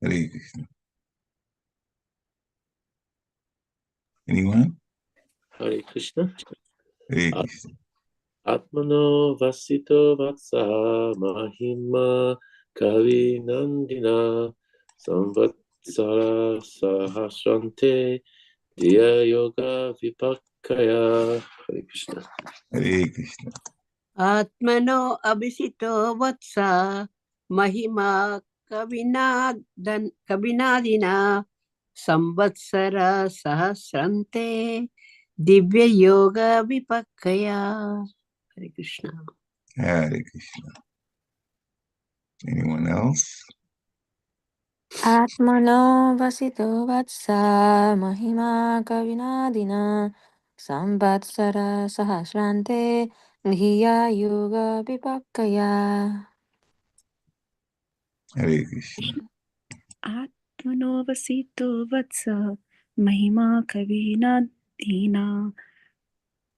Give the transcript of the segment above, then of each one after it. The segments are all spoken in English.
Hare Krishna. Anyone? Hare Krishna. Hare Krishna. Atmano vasito vatsa mahima kavi nandina samvatsara sahasrante diya yoga vipakaya. Hare Krishna. Hare Krishna. Atmano abhisito vatsa mahima kabinadina samvatsara sahasrante divya yoga vipakaya. Hare Krishna. Hare Krishna. Anyone else? Atmano vasito vatsa mahima kavinadina samvatsara sahasrante dhiya yoga vipakaya. Hare Krishna. Atmano vasito vatsa mahima kavina dina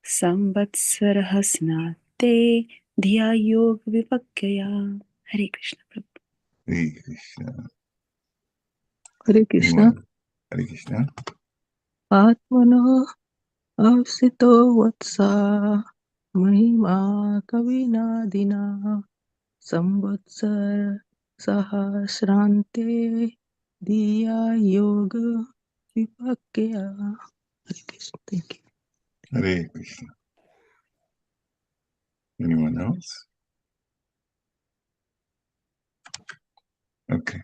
samvatsarah snate dhiya yoga vipakaya. Hare Krishna. Hare Krishna. Hare Krishna. Anyone? Hare Krishna. Atmano avsito vatsa mahima kavinadina samvatsar sahasrante diya yoga vipakya. Hare Krishna. Thank you. Hare Krishna. Anyone else? Okay.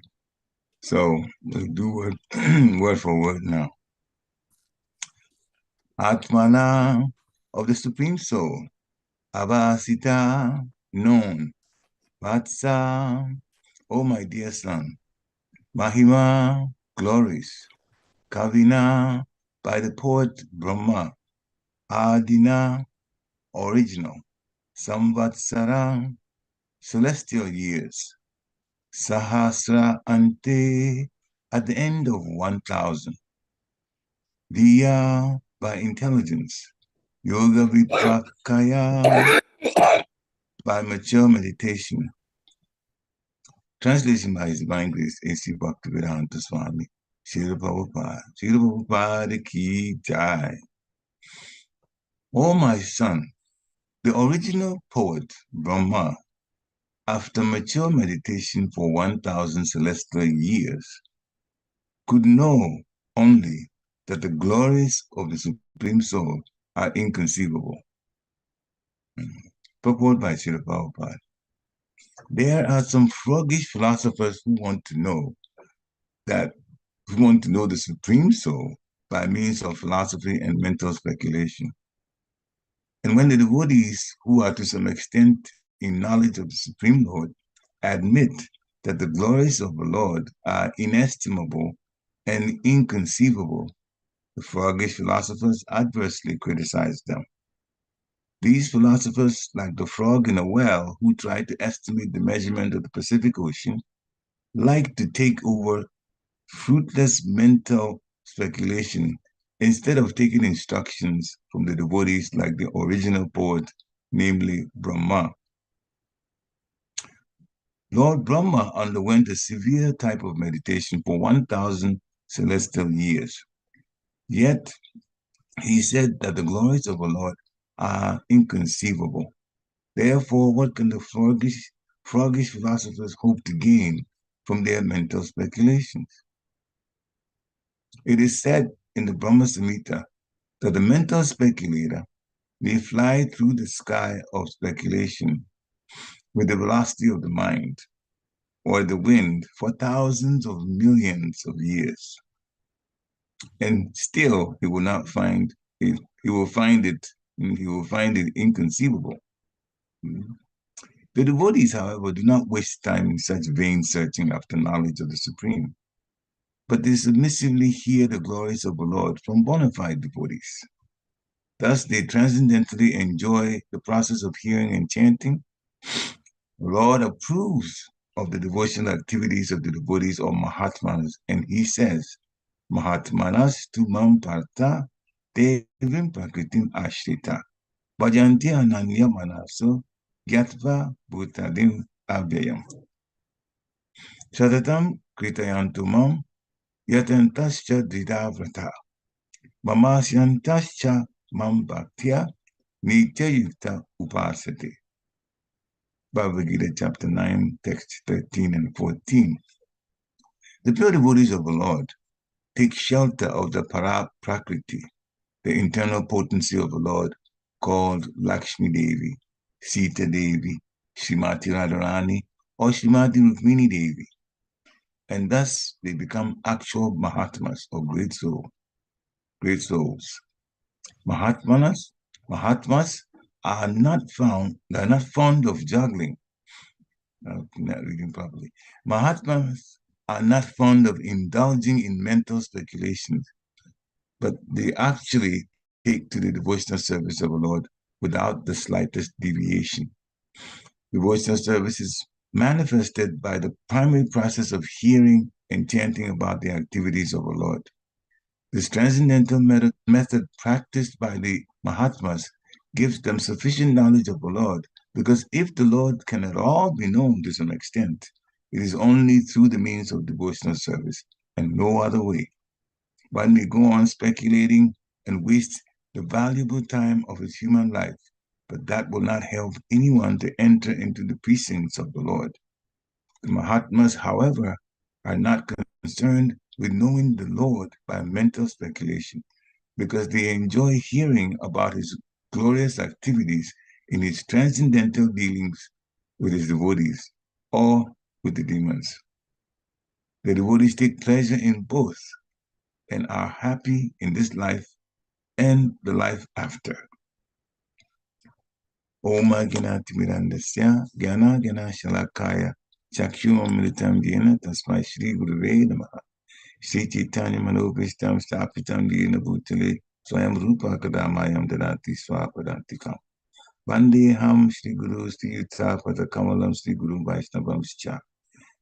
So let's do word for word now. Atmana of the Supreme Soul. Avasita known. Vatsa, oh my dear son. Mahima, glories. Kavina, by the poet Brahma. Adina, original. Samvatsara, celestial years. Sahasra ante, at the end of 1,000. Diya, by intelligence. Yoga vipakaya, by mature meditation. Translation by His Divine Grace, A.C. Bhaktivedanta Swami, Srila Prabhupada. Srila Prabhupada ki jai. Oh my son, the original poet, Brahma, after mature meditation for 1,000 celestial years, could know only that the glories of the Supreme Soul are inconceivable. Purport by Srila Prabhupada. There are some froggish philosophers who want to know the Supreme Soul by means of philosophy and mental speculation. And when the devotees who are to some extent in knowledge of the Supreme Lord admit that the glories of the Lord are inestimable and inconceivable, the froggish philosophers adversely criticize them. These philosophers, like the frog in a well who tried to estimate the measurement of the Pacific Ocean, like to take over fruitless mental speculation instead of taking instructions from the devotees like the original poet, namely Brahma. Lord Brahma underwent a severe type of meditation for 1,000 celestial years. Yet, he said that the glories of the Lord are inconceivable. Therefore, what can the froggish philosophers hope to gain from their mental speculations? It is said in the Brahma Samhita that the mental speculator may fly through the sky of speculation with the velocity of the mind or the wind for thousands of millions of years. And still he will not find it, he will find it inconceivable. The devotees, however, do not waste time in such vain searching after knowledge of the Supreme, but they submissively hear the glories of the Lord from bona fide devotees. Thus, they transcendently enjoy the process of hearing and chanting. The Lord approves of the devotional activities of the devotees or Mahatmanas, and he says, Mahatmanas tu mam parta devim prakritim ashrita bhajanti ananya manaso gyatva bhutadim abhyayam. Sadatam kritayantumam yatantascha didavrata mamasyantascha mam bhaktya nityayukta upasate. Bhagavad Gita chapter 9, text 13 and 14. The pure devotees of the Lord take shelter of the Prakriti, the internal potency of the Lord, called Lakshmi Devi, Sita Devi, Srimati Radharani, or Srimati Rukmini Devi. And thus they become actual Mahatmas, or great souls. Mahatmas are not fond of juggling. I'm not reading properly. Mahatmas are not fond of indulging in mental speculations, but they actually take to the devotional service of the Lord without the slightest deviation. Devotional service is manifested by the primary process of hearing and chanting about the activities of the Lord. This transcendental method practiced by the Mahatmas gives them sufficient knowledge of the Lord, because if the Lord can at all be known to some extent, it is only through the means of devotional service and no other way. One may go on speculating and waste the valuable time of his human life, but that will not help anyone to enter into the precincts of the Lord. The Mahatmas, however, are not concerned with knowing the Lord by mental speculation, because they enjoy hearing about his glorious activities in his transcendental dealings with his devotees or with the demons. The devotees take pleasure in both and are happy in this life and the life after. Oma Gena Timirandasya Gyana Gena Shalakaya Chakshuma Militam Dina Tasmai Shri Guruve Namaha Shri Chaitanya Manobhishtam Stapitam Dina Bhutale Swayam Rupa Kadamayam Dadati Swapadantikam Vande Ham Shri Guru Shri Yutsa Pada Kamalam Shri Guru Vaishnavam Scha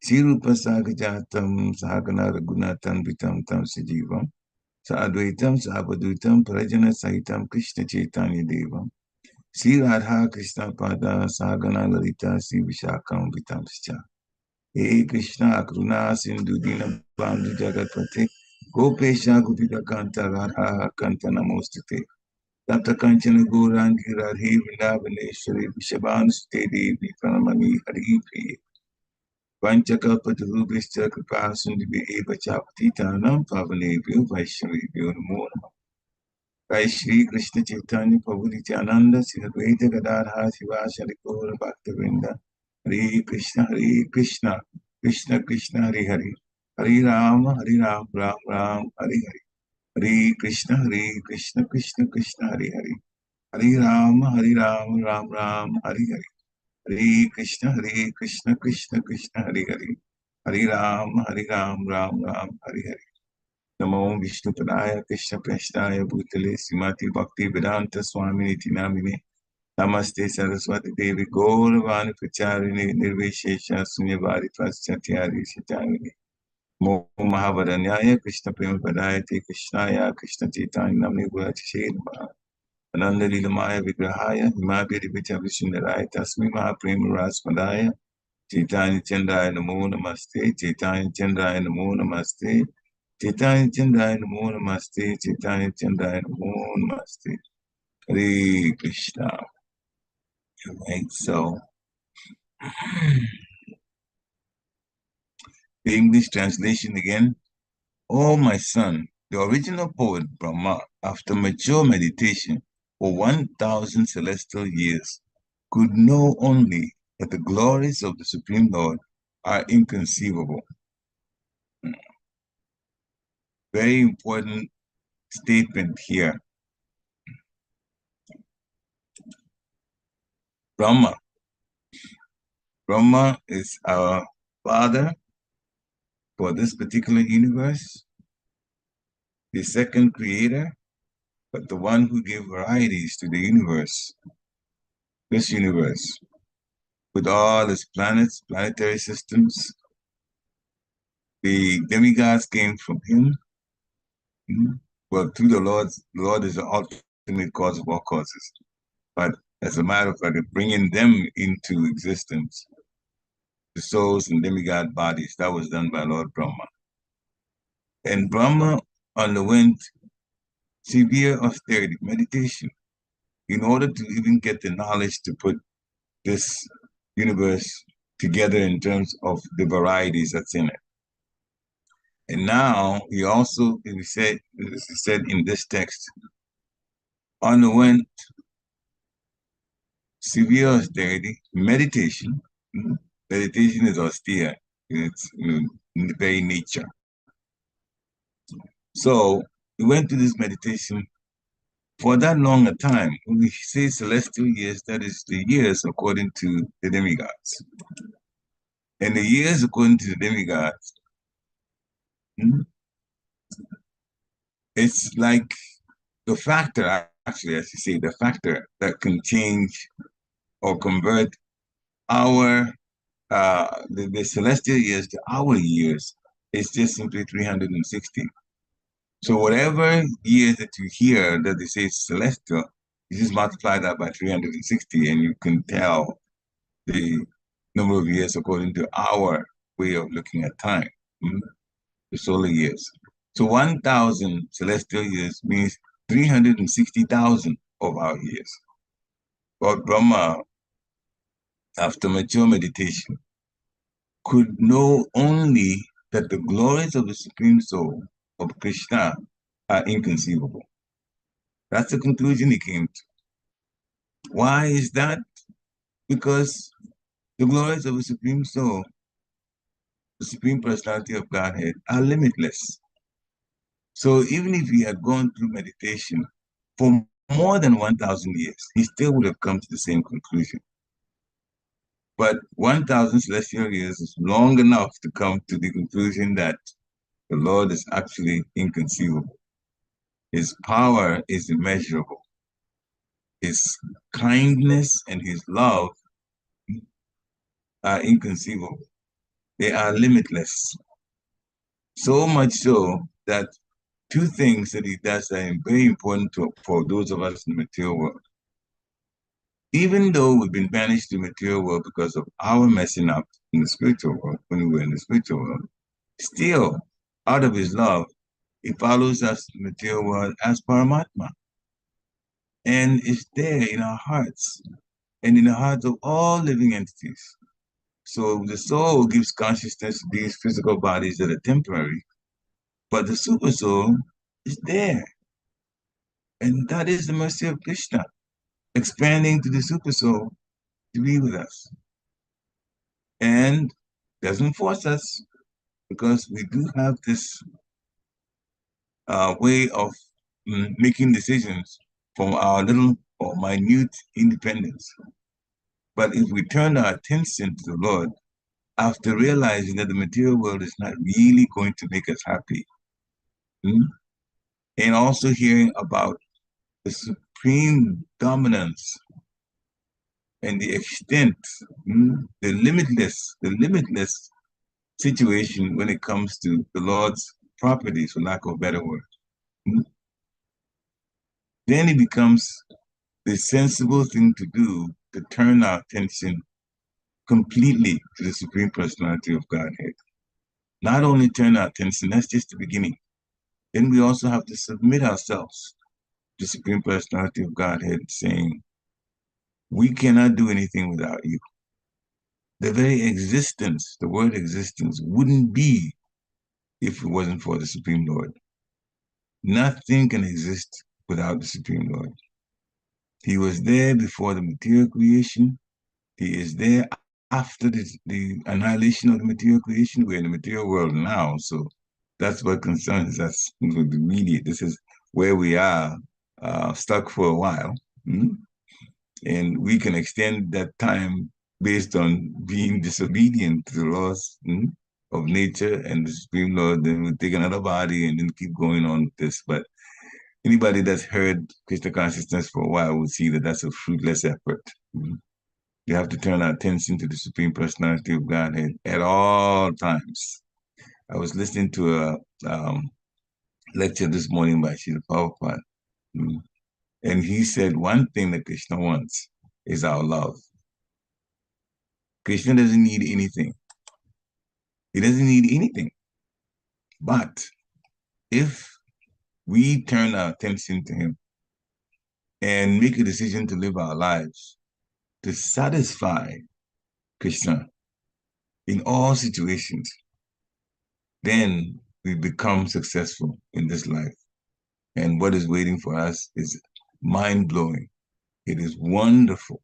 Shri Rupa Sagajatam Sahagana Raghunatan Vitam Tam Sajivam Sadvaitam Sahabadutam Prajana Sahitam Krishna Chaitanya Devam Sri Radha Krishna Pada Sagana Lalita Sri Vishakam Vitamscha He Krishna Karuna Sindhu Dina Bandhu Jagatpate Gopesha Gopika Kanta Radha Kanta Namostate Tapta Kanchana Gaurangi Radhe Vrindavaneshwari Vishabhanuste Devi Pranamani Hari Priya Panchakalpatarubhischa Kripa Sindhu Eva Chapatitanam Pavanebhyo Vaishnavibhyo Namo Namah. By Shri Krishna Chaitanya Prabhu Nityananda Sri Advaita Gadadhara Sivasari Gaura Bhaktivinoda Hare Krishna Krishna Krishna Hare Hare Hare Rama Ram Ram Hare Hare Hare Krishna Krishna Krishna Hare Hare Hare Rama Ram Ram Hare Hare Hare Krishna Krishna Krishna Hare Hare Hare Rama Ram Ram Hare Hare Namo Vishnu Padaya Krishna Prashnaya Bhutale Srimati Bhakti Vedanta Swami Niti Namine Namaste Saraswati Devi Gauravani Pracharini Nirvishesha Sunyavari Praschathyari Shacharini Mo Mahavadanyaya Krishna Prema Padayate Krishnaya Krishna Chaitanya Namni Guracheshe Namaha Ananda Lilamaya Vigrahaya Himabhiri Vichavishindaraya Tasmi Mahaprema Rasmadaya Chaitanya Chandaya Namo Namaste Chaitanya Chandaya Namo Namaste Chaitanya Chandaya Namo Namaste Chaitanya Chandaya Namo Namaste Hare Krishna. Right, so the English translation again. Oh, my son, the original poet Brahma, after mature meditation for 1,000 celestial years, could know only that the glories of the Supreme Lord are inconceivable. Very important statement here. Brahma is our father for this particular universe, the second creator, but the one who gave varieties to the universe, this universe, with all its planets, planetary systems. The demigods came from him. Well, through the Lord is the ultimate cause of all causes. But as a matter of fact, bringing them into existence the souls and demigod bodies. That was done by Lord Brahma. And Brahma underwent severe austerity, meditation, in order to even get the knowledge to put this universe together in terms of the varieties that's in it. And now he also, it said in this text, underwent severe austerity, meditation. Meditation is austere in its in the very nature. So he went to this meditation for that long a time. When we say celestial years, that is the years according to the demigods. And the years according to the demigods, it's like the factor, actually, as you say, the factor that can change or convert our the celestial years to our years is just simply 360. So whatever years that you hear that they say is celestial, you just multiply that by 360 and you can tell the number of years according to our way of looking at time, the solar years. So 1,000 celestial years means 360,000 of our years. But Brahma, after mature meditation, could know only that the glories of the Supreme Soul of Krishna are inconceivable. That's the conclusion he came to. Why is that? Because the glories of the Supreme Soul, the Supreme Personality of Godhead, are limitless. So even if he had gone through meditation for more than 1,000 years, he still would have come to the same conclusion. But 1,000 celestial years is long enough to come to the conclusion that the Lord is actually inconceivable. His power is immeasurable. His kindness and his love are inconceivable. They are limitless. So much so that two things that he does are very important for those of us in the material world. Even though we've been banished to the material world because of our messing up in the spiritual world, when we were in the spiritual world, still, out of his love, he follows us to the material world as Paramatma. And it's there in our hearts and in the hearts of all living entities. So the soul gives consciousness to these physical bodies that are temporary, but the super soul is there. And that is the mercy of Krishna, expanding to the super soul to be with us. And doesn't force us, because we do have this way of making decisions from our little or minute independence. But if we turn our attention to the Lord, after realizing that the material world is not really going to make us happy, and also hearing about the supreme dominance and the extent, the limitless situation when it comes to the Lord's properties, for lack of a better word. Then it becomes the sensible thing to do to turn our attention completely to the Supreme Personality of Godhead. Not only turn our attention, that's just the beginning. Then we also have to submit ourselves to the Supreme Personality of Godhead, saying, we cannot do anything without you. The very existence, the word existence, wouldn't be if it wasn't for the Supreme Lord. Nothing can exist without the Supreme Lord. He was there before the material creation. He is there after the annihilation of the material creation. We're in the material world now, so that's what concerns us. The immediate. This is where we are stuck for a while. And we can extend that time based on being disobedient to the laws of nature and the Supreme Lord. Then we'll take another body and then keep going on with this. But anybody that's heard Krishna consciousness for a while will see that that's a fruitless effort. You have to turn our attention to the Supreme Personality of Godhead at all times. I was listening to a lecture this morning by Srila Prabhupada, and he said one thing that Krishna wants is our love. Krishna doesn't need anything. He doesn't need anything. But if we turn our attention to him and make a decision to live our lives to satisfy Krishna in all situations, then we become successful in this life. And what is waiting for us is mind-blowing. It is wonderful.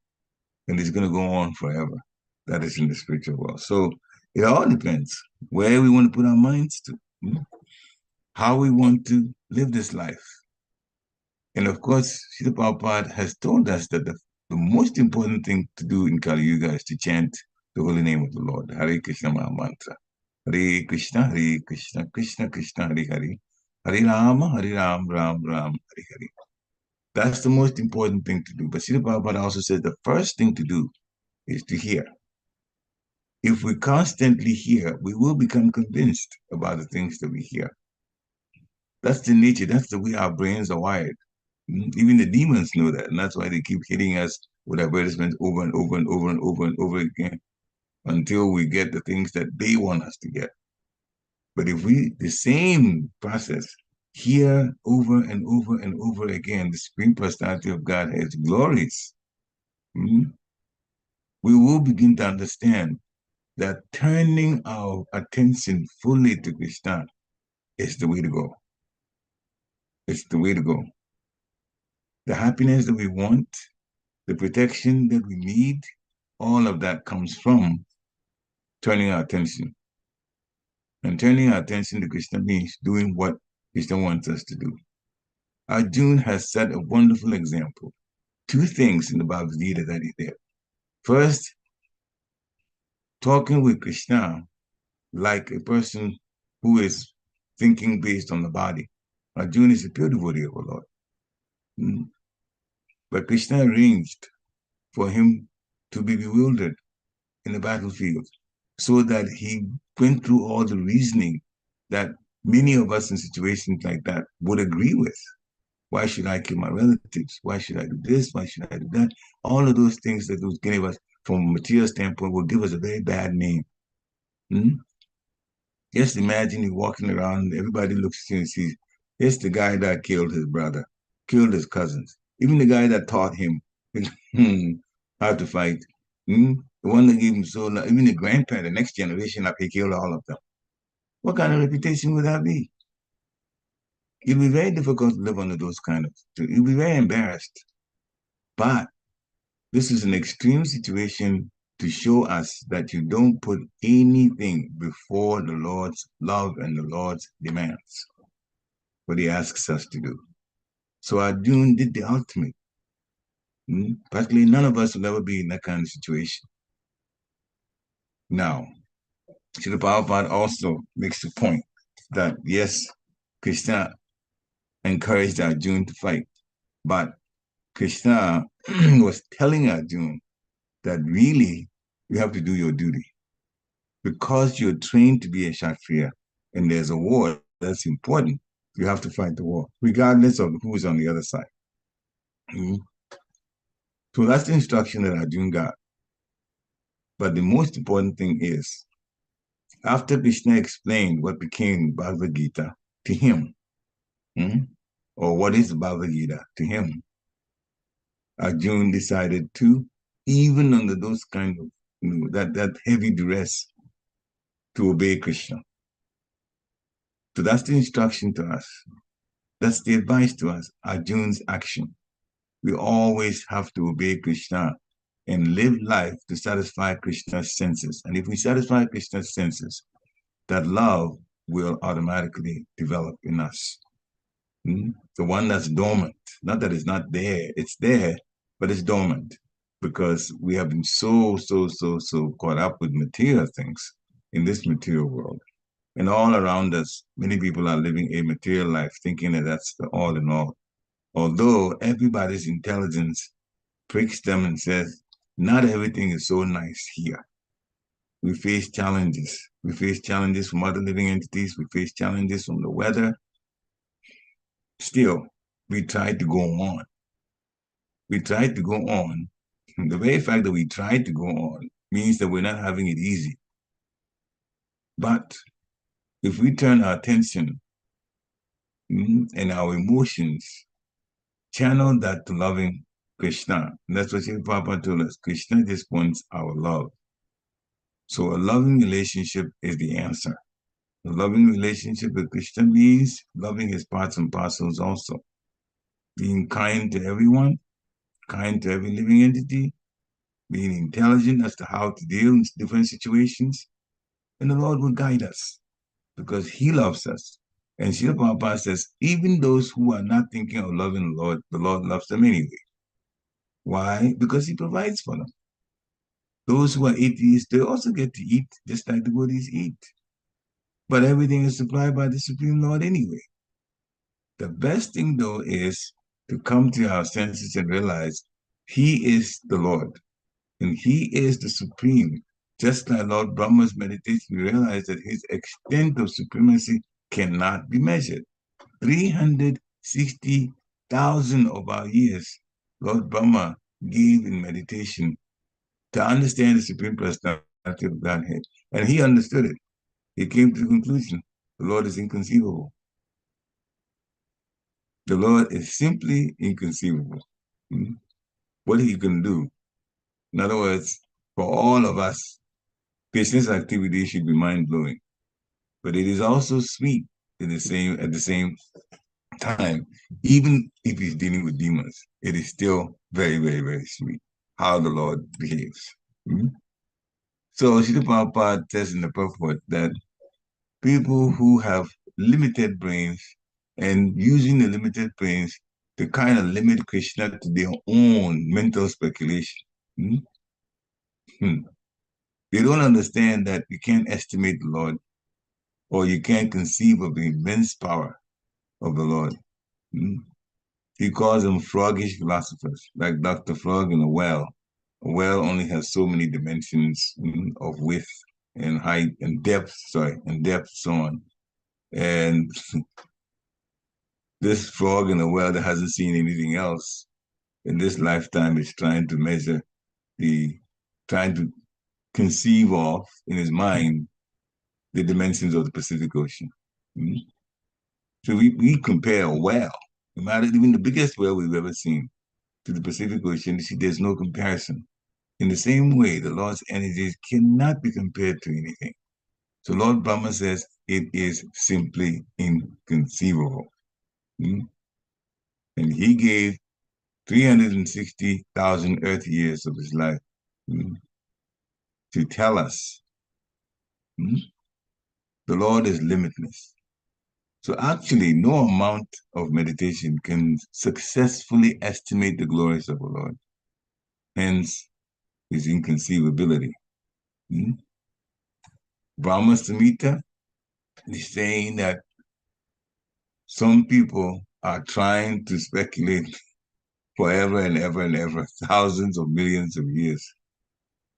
And it's going to go on forever. That is in the spiritual world. So it all depends where we want to put our minds to, how we want to live this life. And of course, Srila Prabhupada has told us that the most important thing to do in Kali Yuga is to chant the holy name of the Lord, Hare Krishna Maha Mantra. Hare Krishna, Krishna Krishna, Hare Hare. Hare Rama, Ram Ram, Hare Hare. That's the most important thing to do. But Srila Prabhupada also says the first thing to do is to hear. If we constantly hear, we will become convinced about the things that we hear. That's the nature. That's the way our brains are wired. Even the demons know that, and that's why they keep hitting us with advertisements over and over and over and over and over again until we get the things that they want us to get. But if we, the same process, hear over and over and over again, the Supreme Personality of God has glories, we will begin to understand that turning our attention fully to Krishna is the way to go. It's the way to go. The happiness that we want, the protection that we need, all of that comes from turning our attention. And turning our attention to Krishna means doing what Krishna wants us to do. Arjuna has set a wonderful example. Two things in the Bhagavad Gita that he did. First, talking with Krishna like a person who is thinking based on the body. Arjuna is a pure devotee of the Lord. But Krishna arranged for him to be bewildered in the battlefield so that he went through all the reasoning that many of us in situations like that would agree with. Why should I kill my relatives? Why should I do this? Why should I do that? All of those things that those give us from a material standpoint will give us a very bad name. Just imagine you walking around, everybody looks at you and sees, it's the guy that killed his brother, killed his cousins, even the guy that taught him how to fight, the one that gave him so, even the grandparent, the next generation up, he killed all of them. What kind of reputation would that be? It'd be very difficult to live under those kind of, you'd be very embarrassed. But this is an extreme situation to show us that you don't put anything before the Lord's love and the Lord's demands, what he asks us to do. So Arjuna did the ultimate. Practically none of us will ever be in that kind of situation. Now, Srila Prabhupada also makes the point that, yes, Krishna encouraged Arjuna to fight, but Krishna was telling Arjuna that really you have to do your duty. Because you're trained to be a Kshatriya and there's a war that's important, you have to fight the war, regardless of who's on the other side. So that's the instruction that Arjuna got. But the most important thing is, after Krishna explained what became Bhagavad Gita to him, or what is Bhagavad Gita to him, Arjuna decided to, even under those kind of, that heavy duress, to obey Krishna. So that's the instruction to us. That's the advice to us, Arjuna's action. We always have to obey Krishna and live life to satisfy Krishna's senses. And if we satisfy Krishna's senses, that love will automatically develop in us. The one that's dormant, not that it's not there, it's there, but it's dormant because we have been so caught up with material things in this material world. And all around us, many people are living a material life thinking that that's the all in all. Although everybody's intelligence pricks them and says, not everything is so nice here. We face challenges. We face challenges from other living entities. We face challenges from the weather. Still, we try to go on. We try to go on. And the very fact that we try to go on means that we're not having it easy. But if we turn our attention and our emotions, channel that to loving Krishna. And that's what Srila Prabhupada told us. Krishna just wants our love. So a loving relationship is the answer. A loving relationship with Krishna means loving his parts and parcels also. Being kind to everyone, kind to every living entity, being intelligent as to how to deal in different situations. And the Lord will guide us because he loves us. And Srila Prabhupada says, even those who are not thinking of loving the Lord loves them anyway. Why? Because he provides for them. Those who are atheists, they also get to eat just like the Buddhists eat. But everything is supplied by the Supreme Lord anyway. The best thing, though, is to come to our senses and realize he is the Lord and he is the Supreme. Just like Lord Brahma's meditation, we realize that his extent of supremacy cannot be measured. 360,000 of our years, Lord Brahma gave in meditation to understand the Supreme Personality of Godhead. And he understood it. He came to the conclusion, the Lord is inconceivable. The Lord is simply inconceivable. What he can do. In other words, for all of us, Krishna's activity should be mind-blowing. But it is also sweet at the same time. Even if he's dealing with demons, it is still very, very, very sweet how the Lord behaves. So Srila Prabhupada says in the purport that people who have limited brains and using the limited brains to kind of limit Krishna to their own mental speculation. They don't understand that you can't estimate the Lord or you can't conceive of the immense power of the Lord. He calls them froggish philosophers, like Dr. Frog in a well. A well only has so many dimensions of width and height and depth, so on. And this frog in a well that hasn't seen anything else in this lifetime is trying to conceive of in his mind the dimensions of the Pacific Ocean. So we compare a whale, no matter even the biggest whale we've ever seen, to the Pacific Ocean. You see, there's no comparison. In the same way, the Lord's energies cannot be compared to anything. So Lord Brahma says it is simply inconceivable. And he gave 360,000 Earth years of his life to tell us the Lord is limitless. So actually, no amount of meditation can successfully estimate the glories of the Lord. Hence, his inconceivability. Brahma Samhita is saying that some people are trying to speculate forever and ever and ever, thousands of millions of years.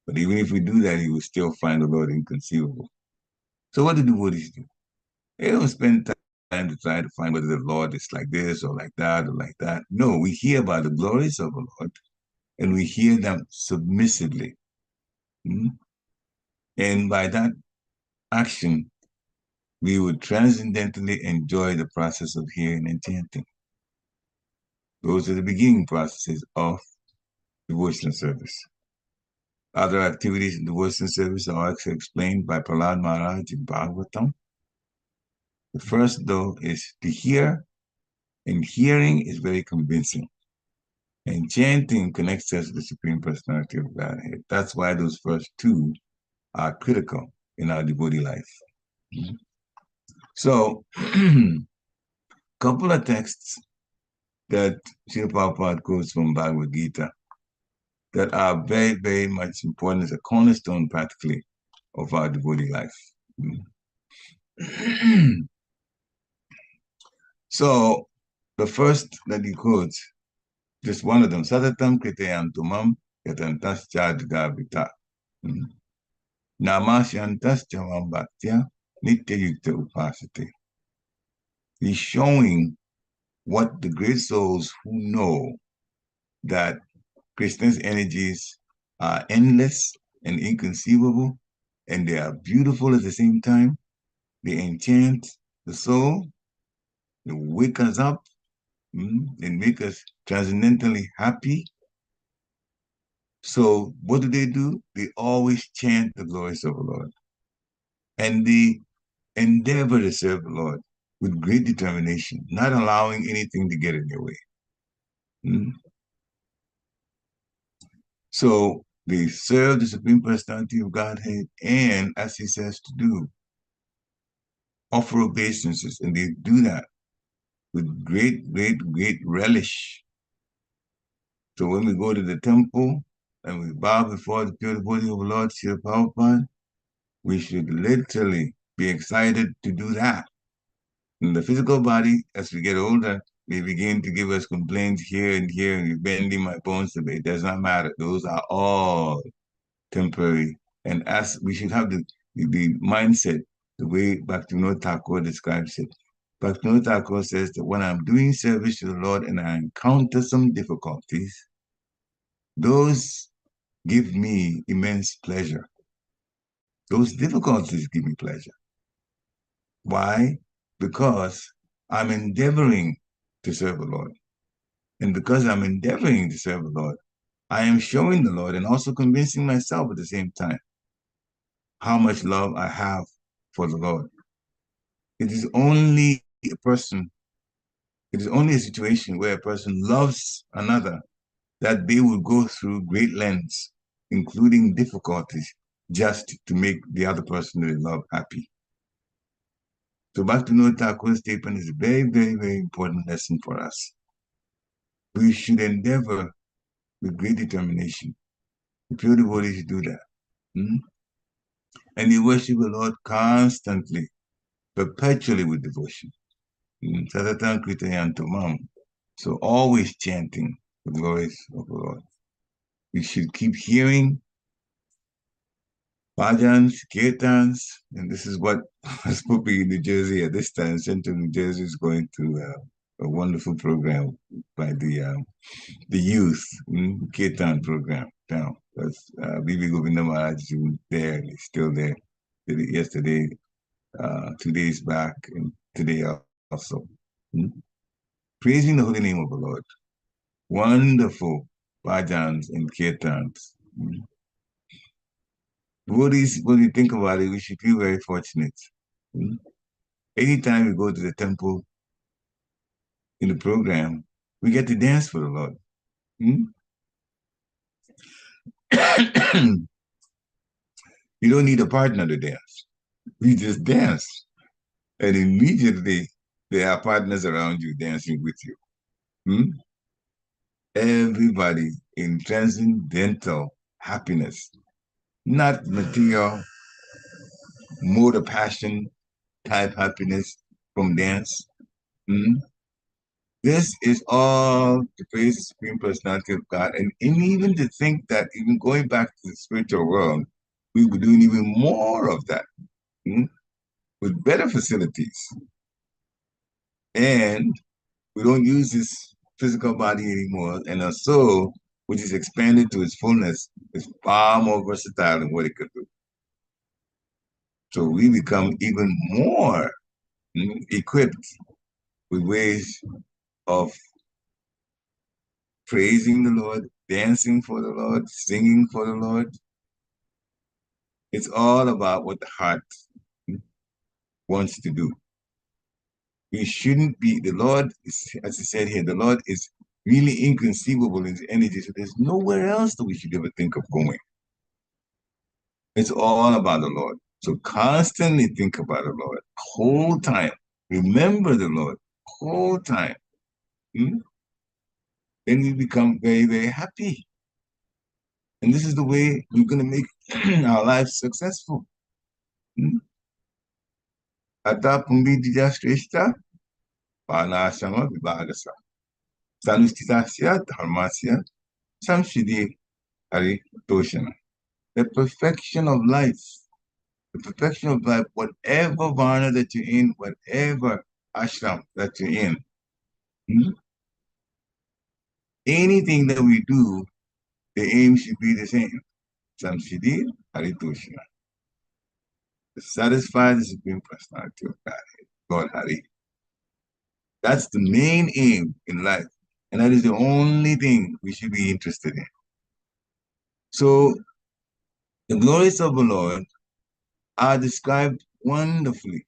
But even if we do that, he will still find the Lord inconceivable. So what do the Buddhists do? They don't spend time to try to find whether the Lord is like this or like that or like that. No, we hear about the glories of the Lord and we hear them submissively. And by that action, we would transcendently enjoy the process of hearing and chanting. Those are the beginning processes of devotional service. Other activities in devotional service are also explained by Prahlad Maharaj in Bhagavatam. The first, though, is to hear, and hearing is very convincing. And chanting connects us to the Supreme Personality of Godhead. That's why those first two are critical in our devotee life. So, a couple of texts that Srila Prabhupada quotes from Bhagavad Gita that are very, very much important as a cornerstone, practically, of our devotee life. So, the first that he quotes, just one of them, Satatam Kritayantumam Yatantascha Jagavita. Namasyantascha Vambhaktya Nitya Yukta Upasate. He's showing what the great souls who know that Krishna's energies are endless and inconceivable, and they are beautiful at the same time. They enchant the soul, they wake us up, they make us transcendentally happy. So what do? They always chant the glories of the Lord. And they endeavor to serve the Lord with great determination, not allowing anything to get in their way. So they serve the Supreme Personality of Godhead, and as he says to do, offer obeisances, and they do that with great, great, great relish. So when we go to the temple and we bow before the pure body of the Lord, Srila Prabhupada, we should literally be excited to do that. In the physical body, as we get older, they begin to give us complaints here and here, and bending my bones today. It does not matter. Those are all temporary. And as we should have the mindset, the way Bhaktivinoda Thakur describes it. Bhaktivinoda Thakur says that when I'm doing service to the Lord and I encounter some difficulties, those give me immense pleasure. Those difficulties give me pleasure. Why? Because I'm endeavoring to serve the Lord. And because I'm endeavoring to serve the Lord, I am showing the Lord and also convincing myself at the same time how much love I have for the Lord. It is only a situation where a person loves another that they will go through great lengths, including difficulties, just to make the other person they love happy. So Bhaktivinoda Thakur's statement is a very, very, very important lesson for us. We should endeavor with great determination. The pure devotees do that. And they worship the Lord constantly, perpetually with devotion. Sadatan Kritayantamam. So always chanting the glories of the Lord. We should keep hearing bhajans, kirtans, and this is what Spoopy in New Jersey at this time, Central New Jersey is going through a wonderful program by the youth kirtan program now. That's Bibi Govinda Maharaj is there, he's still there. Did it yesterday, 2 days back, and today also. Praising the holy name of the Lord. Wonderful bhajans and kirtans. Devotees, when you think about it, we should feel very fortunate. Anytime we go to the temple in the program, we get to dance for the Lord. You don't need a partner to dance. We just dance. And immediately there are partners around you dancing with you. Everybody in transcendental happiness, not material, mode of passion type happiness from dance. This is all to praise the Supreme Personality of God. And even to think that even going back to the spiritual world, we were doing even more of that with better facilities. And we don't use this physical body anymore. And our soul, which is expanded to its fullness, is far more versatile than what it could do. So we become even more equipped with ways of praising the Lord, dancing for the Lord, singing for the Lord. It's all about what the heart wants to do. We shouldn't be, the Lord, as I said here, the Lord is really inconceivable in his energy, so there's nowhere else that we should ever think of going. It's all about the Lord. So constantly think about the Lord, whole time. Remember the Lord, whole time. Then we become very, very happy. And this is the way we're going to make our lives successful. Ata Pumbidija Shrestha, Panasama Vibhagasa, Sanustitasya Dharmasya, Samshidi Hari Toshana. The perfection of life, whatever varna that you're in, whatever ashram that you're in, anything that we do, the aim should be the same. Samshidi Hari Toshana. to satisfy the Supreme Personality of Godhead, God Hari. That's the main aim in life. And that is the only thing we should be interested in. So the glories of the Lord are described wonderfully.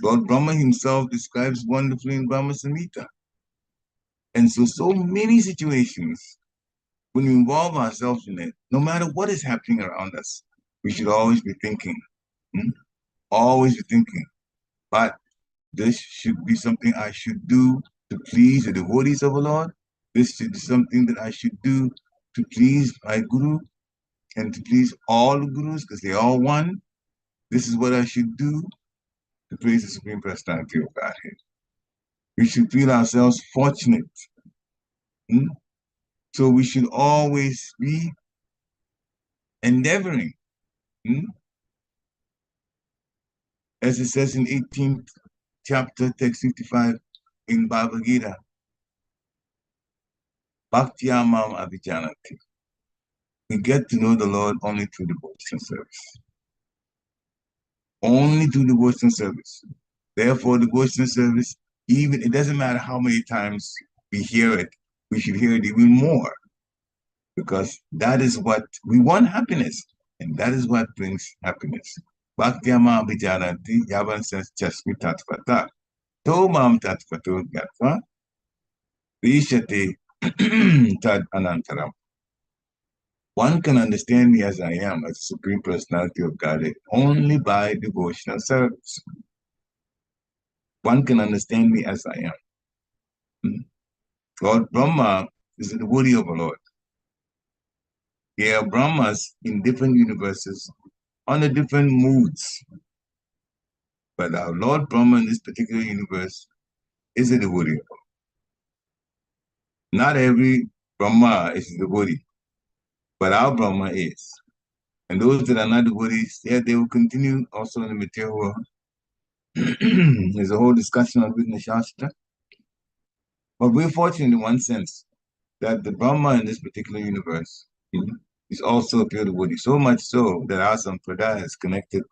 Lord Brahma himself describes wonderfully in Brahma Samhita. And so many situations, when we involve ourselves in it, no matter what is happening around us, we should always be thinking, always be thinking, but this should be something I should do to please the devotees of the Lord. This should be something that I should do to please my Guru and to please all the Gurus because they're all one. This is what I should do to praise the Supreme Personality of Godhead. We should feel ourselves fortunate. So we should always be endeavoring. As it says in 18th chapter, text 55 in Bhagavad Gita, Bhaktyamam Abhijanati. We get to know the Lord only through devotional service. Only through devotional service. Therefore, devotional service, even it doesn't matter how many times we hear it, we should hear it even more. Because that is what we want, happiness. And that is what brings happiness. Bhaktyama Abhijanati Yavan says Chasmi Tattvata. To Mam Tattvato Gatva Vishate Tad Anantaram. One can understand me as I am, as the Supreme Personality of Godhead, only by devotional service. One can understand me as I am. Lord Brahma is the devotee of the Lord. There are Brahmas in different universes under different moods. But our Lord Brahma in this particular universe is a devotee. Not every Brahma is a devotee, but our Brahma is. And those that are not devotees, they will continue also in the material world. There's a whole discussion on Vidna Shastra. But we're fortunate in one sense that the Brahma in this particular universe is also a pure devotee, so much so that our Sampradaya is connected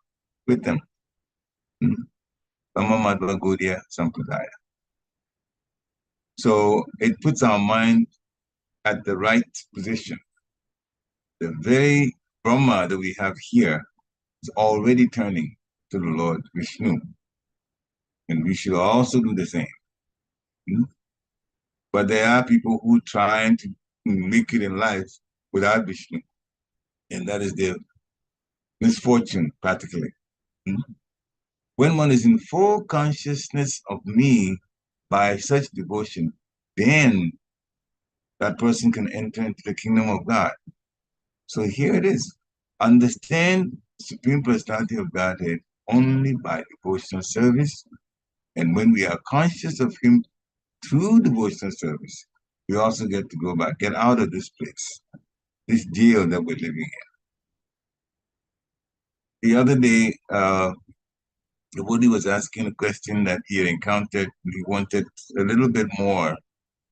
with them. Brahma Madhva Gaudiya Sampradaya. So it puts our mind at the right position. The very Brahma that we have here is already turning to the Lord Vishnu. And we should also do the same. But there are people who are trying to make it in life without Vishnu. And that is their misfortune, practically. When one is in full consciousness of me by such devotion, then that person can enter into the kingdom of God. So here it is. Understand the Supreme Personality of Godhead only by devotional service. And when we are conscious of Him through devotional service, we also get to go back, get out of this place, this jail that we're living in. The other day, devotee was asking a question that he had encountered. He wanted a little bit more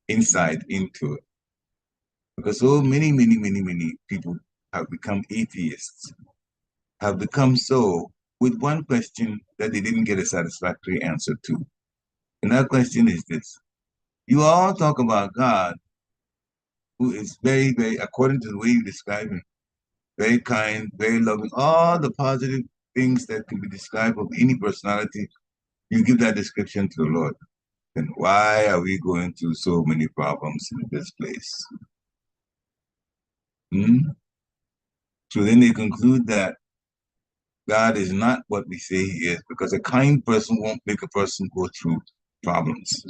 insight into it. Because so many people have become atheists, have become so with one question that they didn't get a satisfactory answer to. And that question is this. You all talk about God, who is very, very, according to the way you describe him, very kind, very loving, all the positive things that can be described of any personality, you give that description to the Lord. Then why are we going through so many problems in this place? So then they conclude that God is not what we say he is, because a kind person won't make a person go through problems.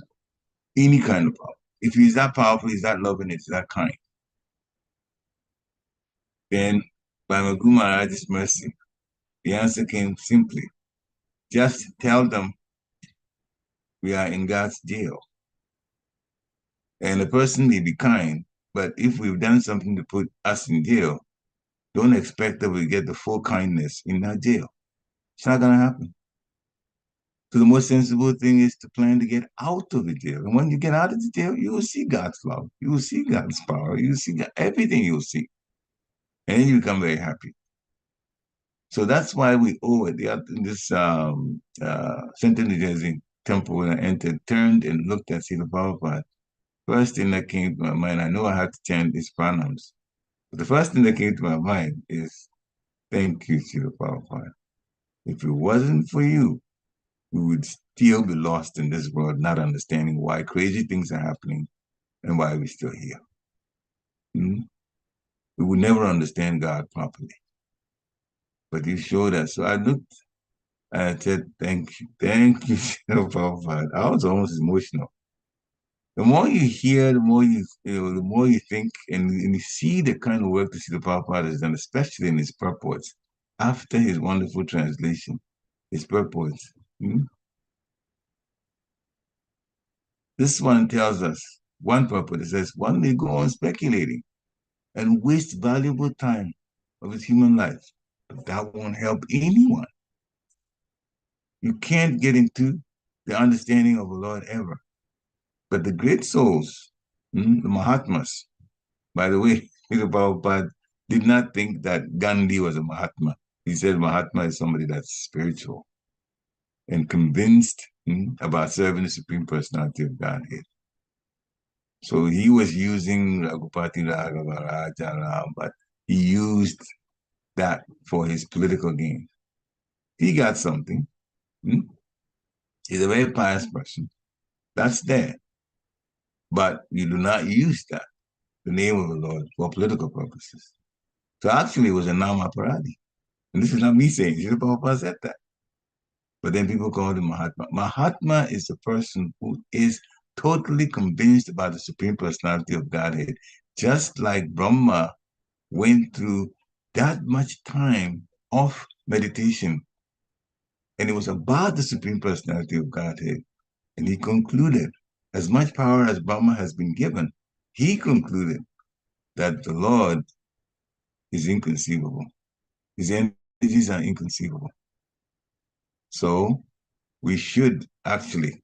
Any kind of problem. If he's that powerful, he's that loving, he's that kind. Then, by Maguru Maharaj's mercy, the answer came simply. Just tell them we are in God's jail. And the person may be kind, but if we've done something to put us in jail, don't expect that we get the full kindness in that jail. It's not going to happen. So the most sensible thing is to plan to get out of the jail. And when you get out of the jail, you will see God's love. You will see God's power. You will see everything you will see. And then you become very happy. So that's why we owe it. This Central New Jersey temple, when I entered, turned and looked at Srila Prabhupada. First thing that came to my mind, I know I had to chant these pranams, but the first thing that came to my mind is, thank you, Srila Prabhupada. If it wasn't for you, we would still be lost in this world, not understanding why crazy things are happening and why we're still here. Hmm? We would never understand God properly. But you showed us. So I looked and I said, thank you, Srila Prabhupada. I was almost emotional. The more you hear, the more the more you think, and you see the kind of work that Srila Prabhupada has done, especially in his purports, after his wonderful translation, his purports. Hmm? This one tells us, one purport, it says, one may go on speculating and waste valuable time of his human life, but that won't help anyone. You can't get into the understanding of the Lord ever. But the great souls, the Mahatmas, by the way, Srila Prabhupada did not think that Gandhi was a Mahatma. He said Mahatma is somebody that's spiritual and convinced about serving the Supreme Personality of Godhead. So he was using Raghupati Raghava Rajaram, but he used that for his political gain. He got something. He's a very pious person. That's there. But you do not use that, the name of the Lord, for political purposes. So actually, it was a Nama Paradi. And this is not me saying, Srila Prabhupada said that. But then people call him Mahatma. Mahatma is the person who is totally convinced about the Supreme Personality of Godhead, just like Brahma went through that much time of meditation. And it was about the Supreme Personality of Godhead. And he concluded, as much power as Brahma has been given, he concluded that the Lord is inconceivable. His energies are inconceivable. So we should actually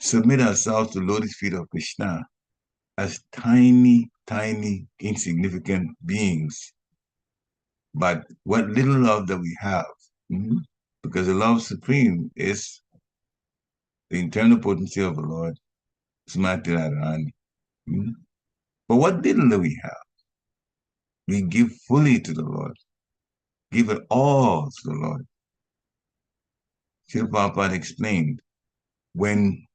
submit ourselves to the lotus feet of Krishna as tiny, tiny, insignificant beings. But what little love that we have, because the love supreme is the internal potency of the Lord, Smati Radharani. But what little that we have, we give fully to the Lord, give it all to the Lord. Srila Prabhupada explained, when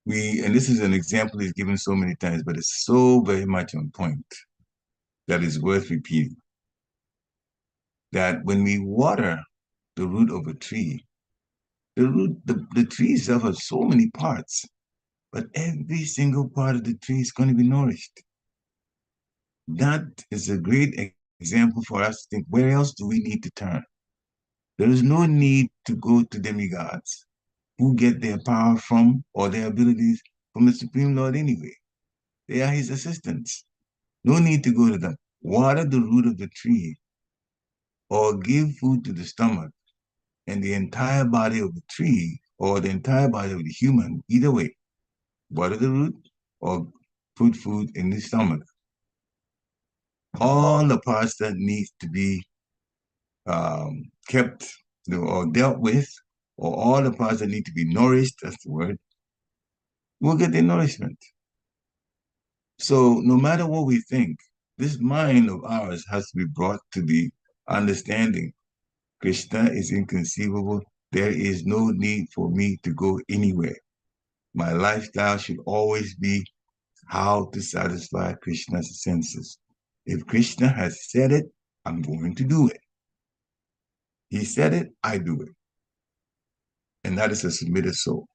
and this is an example he's given so many times, but it's so very much on point that is worth repeating, that when we water the root of a tree, the tree itself has so many parts, but every single part of the tree is going to be nourished. That is a great example for us to think, where else do we need to turn? There is no need to go to demigods who get their power from, or their abilities from, the Supreme Lord anyway. They are his assistants. No need to go to them. Water the root of the tree or give food to the stomach, and the entire body of the tree or the entire body of the human, either way, water the root or put food in the stomach. All the parts that need to be kept or dealt with, or all the parts that need to be nourished, that's the word, will get their nourishment. So no matter what we think, this mind of ours has to be brought to the understanding Krishna is inconceivable. There is no need for me to go anywhere. My lifestyle should always be how to satisfy Krishna's senses. If Krishna has said it, I'm going to do it. He said it, I do it. And that is a submitted soul,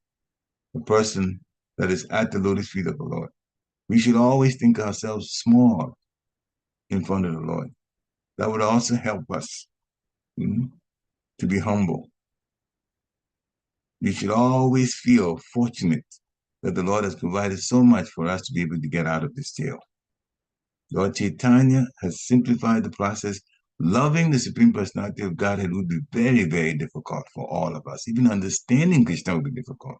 a person that is at the lotus feet of the Lord. We should always think ourselves small in front of the Lord. That would also help us to be humble. We should always feel fortunate that the Lord has provided so much for us to be able to get out of this jail. Lord Chaitanya has simplified the process. Loving the Supreme Personality of Godhead would be very, very difficult for all of us. Even understanding Krishna would be difficult.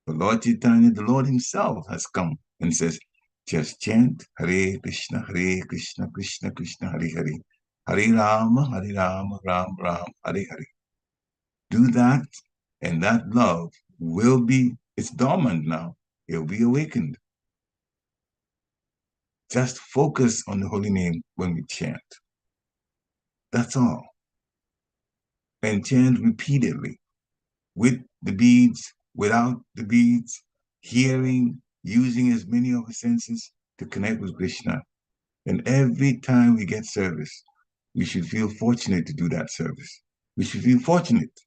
But Lord Chaitanya, the Lord himself, has come and says, Just chant Hare Krishna, Krishna Krishna, Hare Hare. Hare Rama, Ram Ram, Hare Hare. Do that, and that love will be, it's dormant now. It'll be awakened. Just focus on the holy name when we chant. That's all. And chant repeatedly, with the beads, without the beads, hearing, using as many of our senses to connect with Krishna. And every time we get service, we should feel fortunate to do that service. We should feel fortunate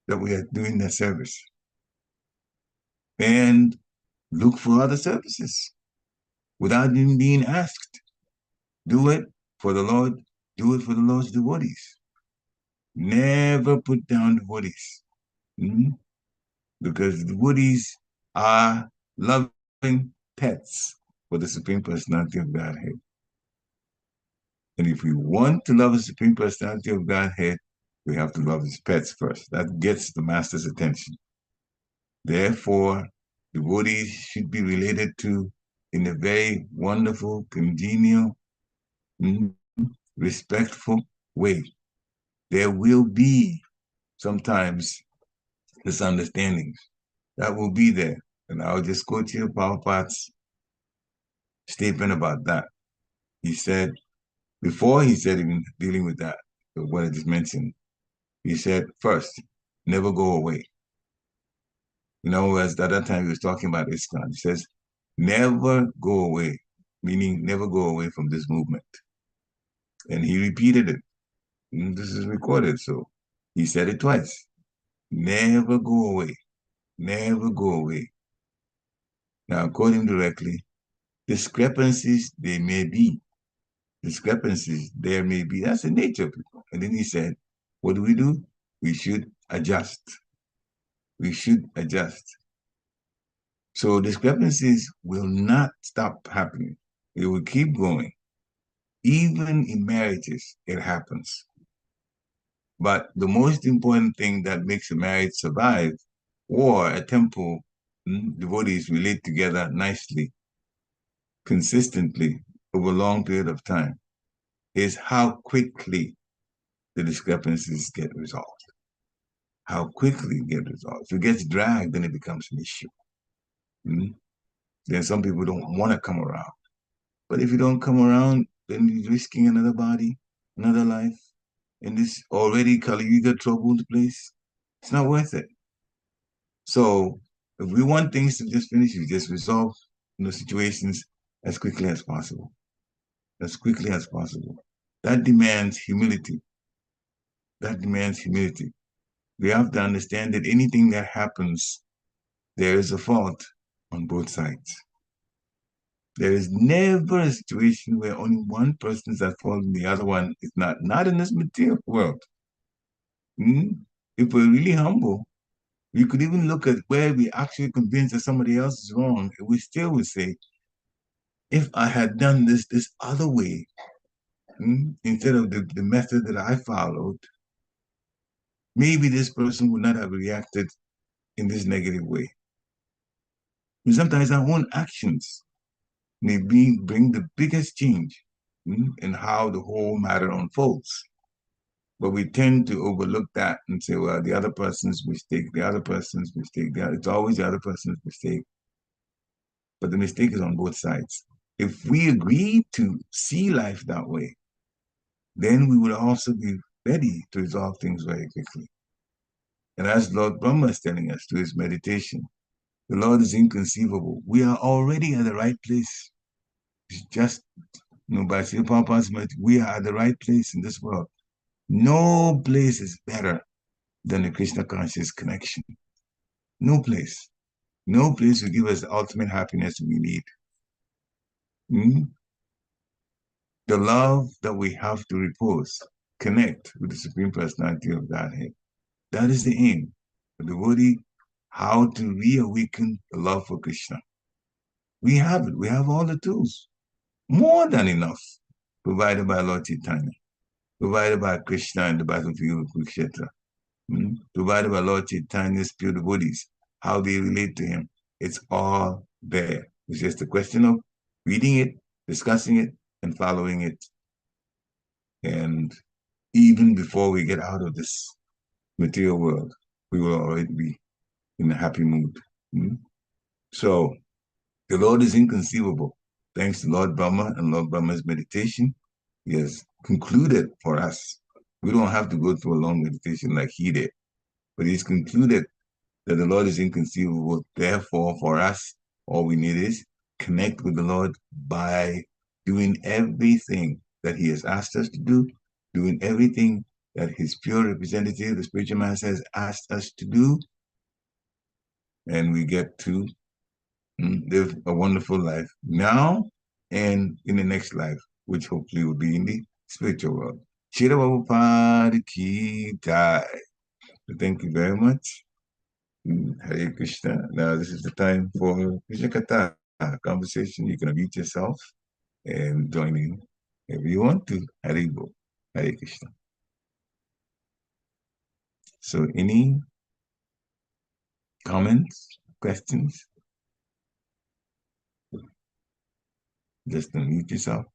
that we are doing that service. And look for other services without even being asked. Do it for the Lord. Do it for the Lord's devotees. Never put down devotees. Because devotees are loving pets for the Supreme Personality of Godhead. And if we want to love the Supreme Personality of Godhead, we have to love his pets first. That gets the master's attention. Therefore, devotees should be related to in a very wonderful, congenial, respectful way. There will be sometimes misunderstandings. That will be there. And I'll just quote you Prabhupada's statement about that. He said, before he said even dealing with that, what I just mentioned, he said, first, never go away. In other words, at that time he was talking about ISKCON. He says, never go away, meaning never go away from this movement. And he repeated it. And this is recorded, so he said it twice. Never go away. Never go away. Now, quoting directly, discrepancies there may be. Discrepancies there may be. That's the nature of people. And then he said, what do? We should adjust. We should adjust. So discrepancies will not stop happening. It will keep going. Even in marriages, it happens. But the most important thing that makes a marriage survive or a temple, devotees relate together nicely, consistently over a long period of time, is how quickly the discrepancies get resolved. How quickly it gets resolved. If it gets dragged, then it becomes an issue. Then some people don't want to come around. But if you don't come around, then you're risking another body, another life, in this already Kali Yuga troubled place. It's not worth it. So if we want things to just finish, we just resolve situations as quickly as possible. As quickly as possible. That demands humility. That demands humility. We have to understand that anything that happens, there is a fault on both sides. There is never a situation where only one person is at fault and the other one is not. Not in this material world. If we're really humble, we could even look at where we actually convinced that somebody else is wrong, and we still would say, if I had done this other way, instead of the method that I followed, maybe this person would not have reacted in this negative way. And sometimes our own actions may bring the biggest change in how the whole matter unfolds. But we tend to overlook that and say, well, the other person's mistake, it's always the other person's mistake. But the mistake is on both sides. If we agree to see life that way, then we would also be ready to resolve things very quickly. And as Lord Brahma is telling us through his meditation, the Lord is inconceivable. We are already at the right place. It's just, by Srila Prabhupada's meditation, we are at the right place in this world. No place is better than the Krishna conscious connection. No place. No place will give us the ultimate happiness we need. The love that we have to repose, connect with the Supreme Personality of Godhead. That is the aim. The devotee, how to reawaken the love for Krishna. We have it. We have all the tools. More than enough, provided by Lord Chaitanya, provided by Krishna in the battlefield of Kurukshetra, provided by Lord Chaitanya's pure devotees, how they relate to him. It's all there. It's just a question of reading it, discussing it, and following it. And even before we get out of this material world, we will already be in a happy mood. So the Lord is inconceivable. Thanks to Lord Brahma and Lord Brahma's meditation, he has concluded for us. We don't have to go through a long meditation like he did, but he's concluded that the Lord is inconceivable. Therefore, for us, all we need is connect with the Lord by doing everything that he has asked us to do, doing everything that his pure representative, the spiritual master, has asked us to do, and we get to live a wonderful life now and in the next life, which hopefully will be in the spiritual world. Shira Prabhupada ki jai. Thank you very much. Hare Krishna. Now this is the time for Krishna Katha conversation. You can unmute yourself and join in if you want to. Hare Bo. Hare Krishna. So any comments, questions? Just unmute yourself.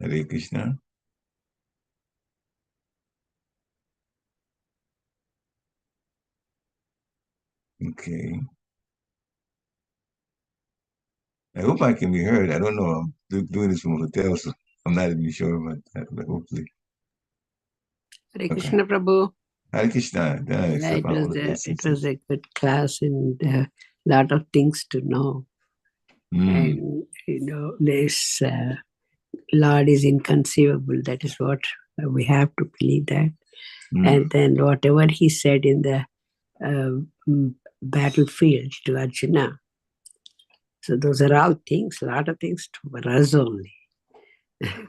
Hare Krishna. Okay. I hope I can be heard. I don't know. I'm doing this from a hotel, so I'm not even sure about that, but hopefully. Hare Krishna Prabhu. Hare Krishna. It was a good class and a lot of things to know. And, this Lord is inconceivable. That is what we have to believe that. And then whatever he said in the battlefield to Arjuna, so those are all things, a lot of things for us only to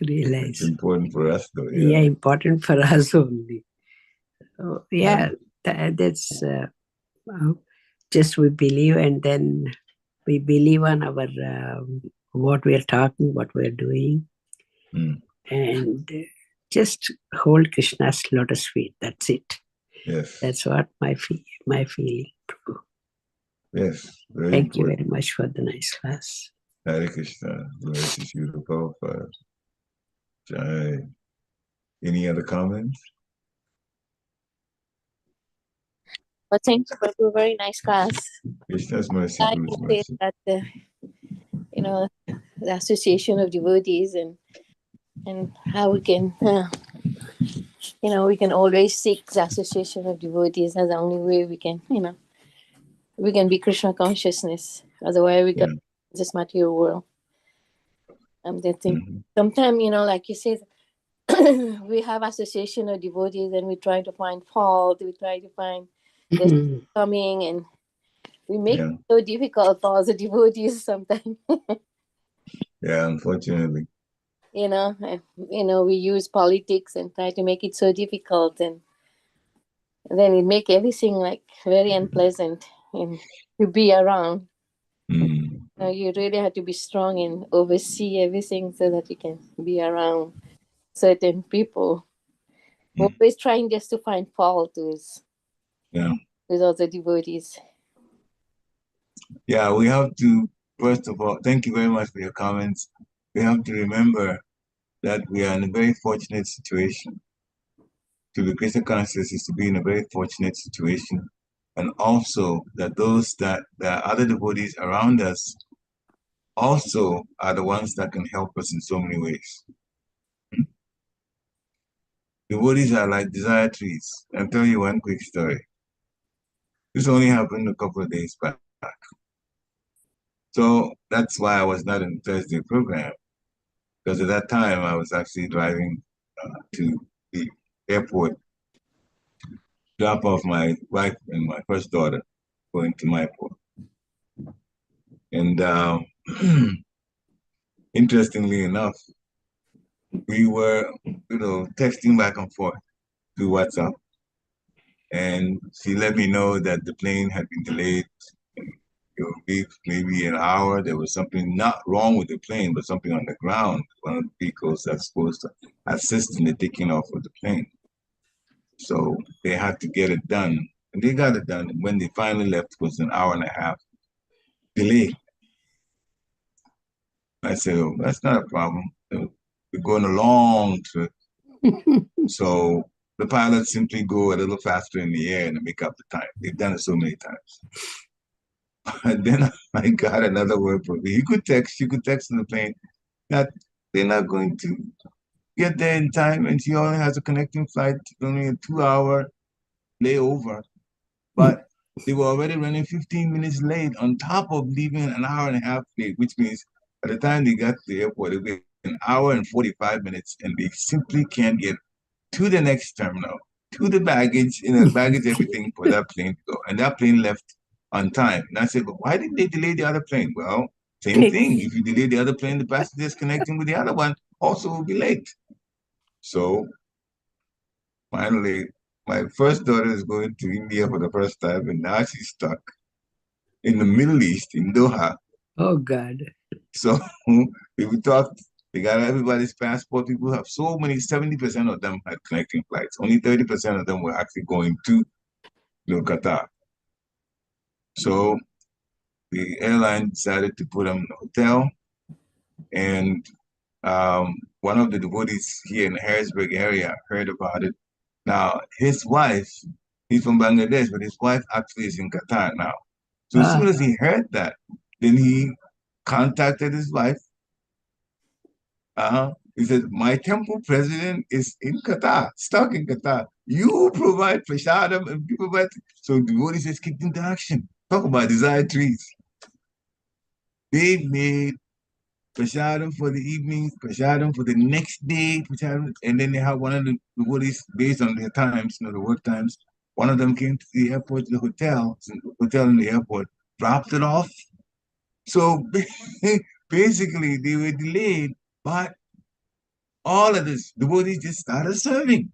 realize. It's important for us though. Yeah, important for us only. So, that's just we believe, and then we believe on our what we are talking, what we are doing, and just hold Krishna's lotus feet. That's it. Yes. That's what my feeling. Yes. Thank you very much for the nice class. Hare Krishna. Bless you, Prabhupada. Jai. Any other comments? Well, thank you for a very nice class. Krishna's mercy. I can say that the association of devotees and how we can we can always seek the association of devotees. That's the only way we can we can be Krishna consciousness. Otherwise we got this material world. They think sometimes like you said, we have association of devotees and we try to find fault. We try to find this coming, and we make it so difficult for the devotees sometimes. Yeah, unfortunately. We use politics and try to make it so difficult, and then it make everything like very unpleasant and to be around. You really have to be strong and oversee everything so that you can be around certain people. Always trying just to find fault with other devotees. Yeah, we have to, first of all, thank you very much for your comments. We have to remember that we are in a very fortunate situation. To be Krishna conscious is to be in a very fortunate situation. And also that there are other devotees around us also are the ones that can help us in so many ways. Devotees are like desire trees. I'll tell you one quick story. This only happened a couple of days back. So that's why I was not in the Thursday program, because at that time I was actually driving to the airport, drop off my wife and my first daughter, going to my port. And interestingly enough, we were, texting back and forth through WhatsApp. And she let me know that the plane had been delayed maybe an hour. There was something not wrong with the plane, but something on the ground. One of the vehicles that's supposed to assist in the taking off of the plane. So they had to get it done. And they got it done. When they finally left, it was an hour and a half delay. I said, oh, that's not a problem. We're going a long trip. So the pilots simply go a little faster in the air and make up the time. They've done it so many times. And then I got another word for me. You could text on the plane that they're not going to get there in time, and she only has a connecting flight, only a 2 hour layover. But they were already running 15 minutes late on top of leaving an hour and a half late, which means by the time they got to the airport, it was an hour and 45 minutes, and they simply can't get to the next terminal, to the baggage, baggage everything for that plane to go. And that plane left on time. And I said, but why didn't they delay the other plane? Well, same thing. If you delay the other plane, the passengers connecting with the other one also will be late. So finally, my first daughter is going to India for the first time, and now she's stuck in the Middle East, in Doha. Oh, God. So we talked, they got everybody's passport. People have so many, 70% of them had connecting flights. Only 30% of them were actually going to Qatar. So the airline decided to put them in a hotel. And one of the devotees here in the Harrisburg area heard about it. Now, his wife, he's from Bangladesh, but his wife actually is in Qatar now. So as soon as he heard that, then he contacted his wife. He said, my temple president is in Qatar, stuck in Qatar. You provide prasadam and you provide. So devotees just kicked into action. Talk about desire trees. They made prasadam for the evening, prasadam for the next day, prasadam, and then they have one of the devotees based on their times, the work times. One of them came to the airport, the hotel in the airport, dropped it off. So basically, they were delayed, but all of this, devotees just started serving.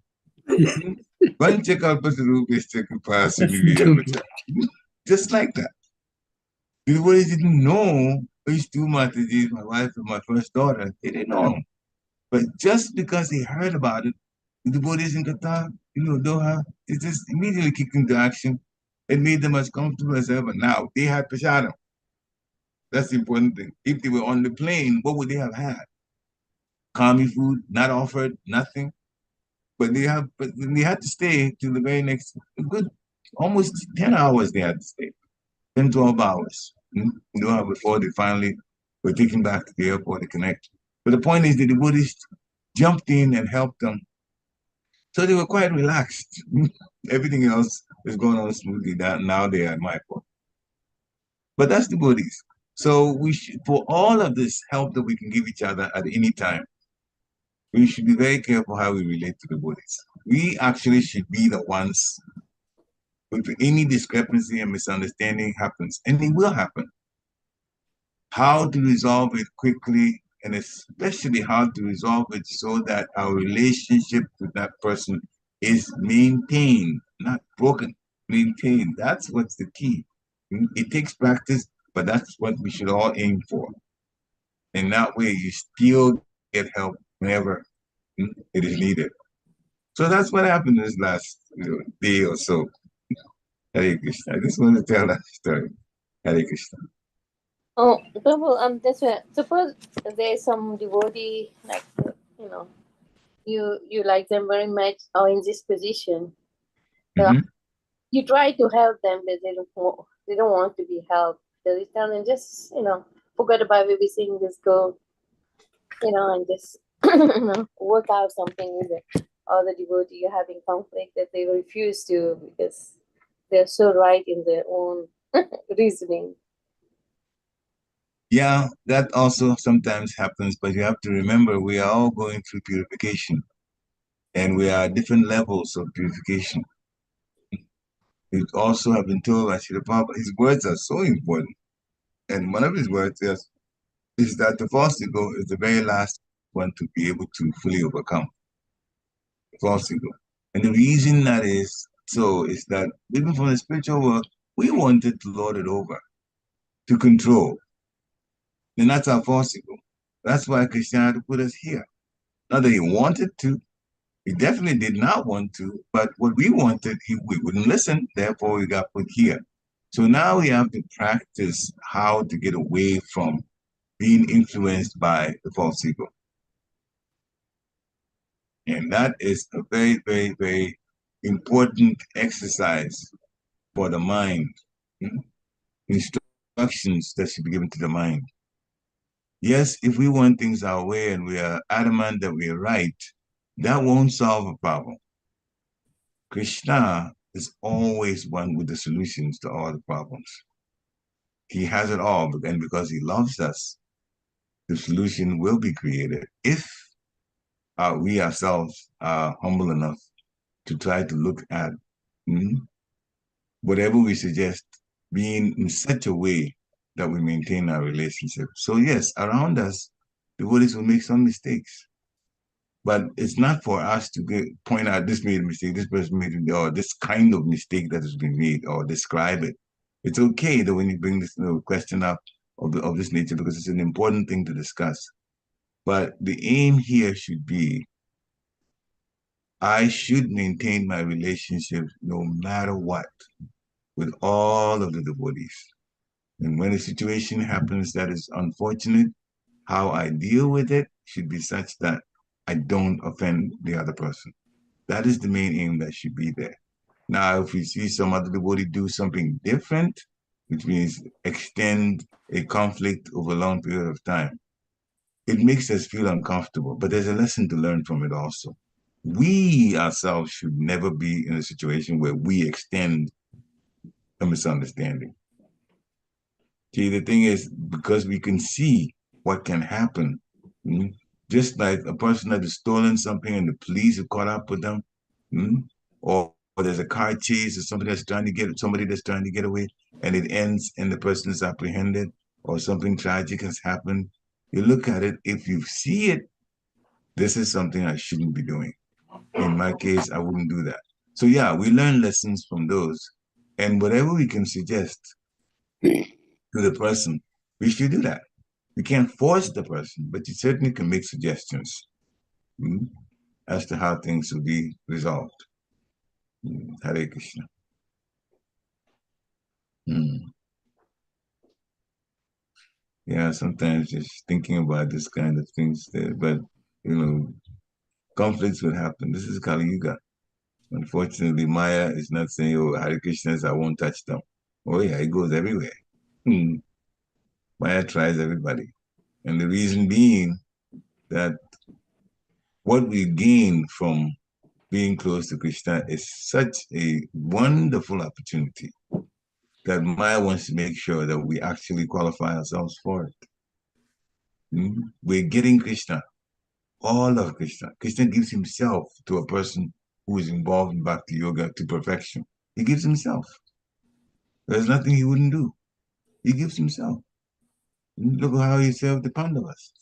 One check out the rupees, check pass, just like that. The devotees didn't know these two Mataji, my wife and my first daughter. They didn't know. But just because they heard about it, the devotees in Qatar, Doha, it just immediately kicked into action. It made them as comfortable as ever. Now, they had prasadam. That's the important thing. If they were on the plane, what would they have had? Kami food, not offered, nothing. But they had to stay till the very next, good, almost 10 hours they had to stay. 10, 12 hours. Before they finally were taken back to the airport to connect. But the point is that the Buddhists jumped in and helped them. So they were quite relaxed. Everything else is going on smoothly. Now they are at my point. But that's the Buddhists. So we should, for all of this help that we can give each other at any time, we should be very careful how we relate to the Buddhists. We actually should be the ones, if any discrepancy and misunderstanding happens, and it will happen, how to resolve it quickly, and especially how to resolve it so that our relationship with that person is maintained, not broken, maintained. That's what's the key. It takes practice, but that's what we should all aim for. And that way you still get help whenever it is needed. So that's what happened this last day or so. Hare Krishna. I just want to tell that story. Hare Krishna. Oh, Prabhu, that's why. Suppose there's some devotee, like, you like them very much, or in this position, you try to help them, but they don't want to be helped. So you tell them, just forget about everything, just go, and just work out something with the other devotee. You're having conflict that they refuse to because they're so right in their own reasoning. Yeah, that also sometimes happens, but you have to remember we are all going through purification, and we are at different levels of purification. We also have been told by Srila Prabhupada, his words are so important. And one of his words is that the false ego is the very last one to be able to fully overcome the false ego. And the reason that is so is that even from the spiritual world, we wanted to lord it over, to control. And that's our false ego. That's why Krishna had to put us here. Not that he wanted to, He definitely did not want to, but what we wanted, we wouldn't listen. Therefore, we got put here. So now we have to practice how to get away from being influenced by the false ego. And that is a very, very, very important exercise for the mind. Instructions that should be given to the mind. Yes, if we want things our way and we are adamant that we are right, that won't solve a problem. Krishna is always one with the solutions to all the problems. He has it all, and because he loves us, the solution will be created if we ourselves are humble enough to try to look at whatever we suggest being in such a way that we maintain our relationship. So yes, around us, the Buddhists will make some mistakes. But it's not for us to point out this made a mistake, this person made it, or this kind of mistake that has been made, or describe it. It's okay that when you bring this question up of this nature, because it's an important thing to discuss. But the aim here should be, I should maintain my relationship no matter what with all of the devotees. And when a situation happens that is unfortunate, how I deal with it should be such that I don't offend the other person. That is the main aim that should be there. Now, if we see some other devotee do something different, which means extend a conflict over a long period of time, it makes us feel uncomfortable, but there's a lesson to learn from it also. We ourselves should never be in a situation where we extend a misunderstanding. See, the thing is, because we can see what can happen, just like a person that has stolen something and the police have caught up with them, or there's a car chase or somebody that's trying to get away, and it ends and the person is apprehended, or something tragic has happened. You look at it, if you see it, this is something I shouldn't be doing. In my case, I wouldn't do that. So yeah, we learn lessons from those, and whatever we can suggest to the person, we should do that. We can't force the person, but you certainly can make suggestions as to how things will be resolved. Hare Krishna. Yeah, sometimes just thinking about this kind of things there, but conflicts will happen. This is Kali Yuga. Unfortunately, Maya is not saying, oh, Hare Krishna says I won't touch them. Oh yeah, it goes everywhere. Maya tries everybody. And the reason being that what we gain from being close to Krishna is such a wonderful opportunity that Maya wants to make sure that we actually qualify ourselves for it. We're getting Krishna, all of Krishna. Krishna gives himself to a person who is involved in Bhakti Yoga to perfection. He gives himself. There's nothing he wouldn't do. He gives himself. Look at how he served the Pandavas.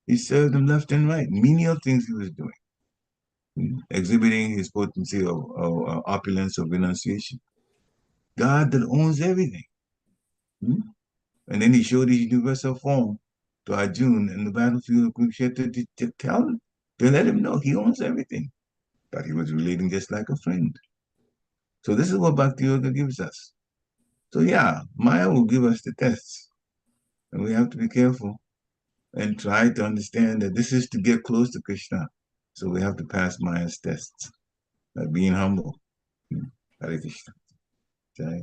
He served them left and right. Menial things he was doing, exhibiting his potency of opulence of renunciation. God that owns everything. And then he showed his universal form to Arjuna in the battlefield of Kurukshetra to tell him, to let him know he owns everything. But he was relating just like a friend. So this is what Bhakti Yoga gives us. So yeah, Maya will give us the tests. And we have to be careful and try to understand that this is to get close to Krishna. So we have to pass Maya's tests by being humble. Hare Krishna. Okay.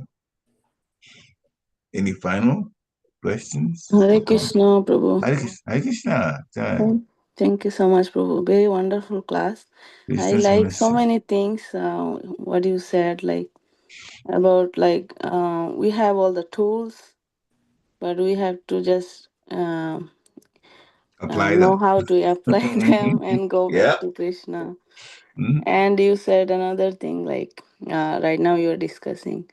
Any final questions? Hare Krishna, Prabhu. Hare Krishna. Thank you so much, Prabhu. Very wonderful class. I like so many things. What you said, like about we have all the tools, but we have to just know how to apply them and go back to Krishna. And you said another thing, like right now you're discussing,